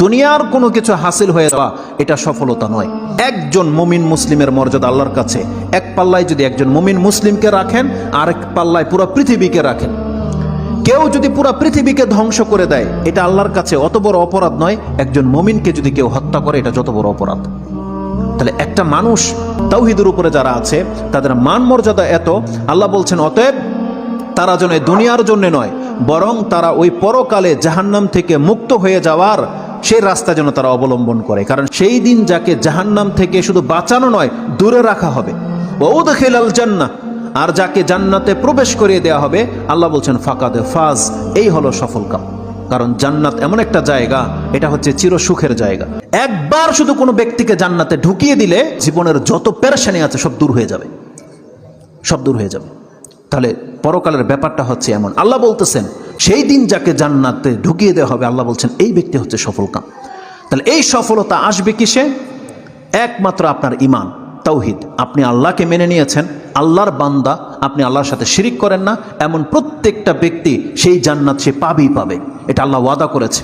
দুনিয়ার কোনো কিছু হাসিল হয়ে যাওয়া এটা সফলতা নয়। একজন মুমিন মুসলিমের মর্যাদা আল্লাহর কাছে, এক পাল্লায় যদি একজন মুমিন মুসলিমকে রাখেন, আরেক পাল্লায় পুরো পৃথিবীকে রাখেন। কেউ যদি পুরো পৃথিবীকে ধ্বংস করে দেয়, এটা আল্লাহর কাছে অত বড় অপরাধ নয়। একজন মুমিনকে যদি কেউ হত্যা করে, এটা যত বড় অপরাধ। তাহলে একটা মানুষ তাওহীদের উপরে যারা আছে তাদের মান মর্যাদা এত, আল্লাহ বলছেন অতএব তারা যেন দুনিয়ার জন্য নয়, বরং তারা ওই পরকালে জাহান্নাম থেকে মুক্ত হয়ে যাওয়ার সেই রাস্তা যেন তারা অবলম্বন করে। কারণ সেই দিন যাকে জাহান্নাম থেকে শুধু বাঁচানো নয়, দূরে রাখা হবে। ওয়াউদখিলাল জান্নাহ, আর যাকে জান্নাতে প্রবেশ করিয়ে দেওয়া হবে, আল্লাহ বলছেন ফাকাদে ফাজ, এই হলো সফল কাম। কারণ জান্নাত এমন একটা জায়গা, এটা হচ্ছে চির সুখের জায়গা। একবার শুধু কোনো ব্যক্তিকে জান্নাতে ঢুকিয়ে দিলে জীবনের যত পেরেশানি আছে সব দূর হয়ে যাবে, সব দূর হয়ে যাবে। তাহলে পরকালের ব্যাপারটা হচ্ছে এমন। আল্লাহ বলতেছেন সেই দিন যাকে জান্নাতে ঢুকিয়ে দেওয়া হবে, আল্লাহ বলছেন এই ব্যক্তি হচ্ছে সফল কাম। তাহলে এই সফলতা আসবে কিসে? একমাত্র আপনার ঈমান, তাওহীদ। আপনি আল্লাহকে মেনে নিয়েছেন, আল্লাহর বান্দা, আপনি আল্লাহর সাথে শিরিক করেন না, এমন প্রত্যেকটা ব্যক্তি সেই জান্নাত সে পাবেই পাবে। এটা আল্লাহ ওয়াদা করেছে।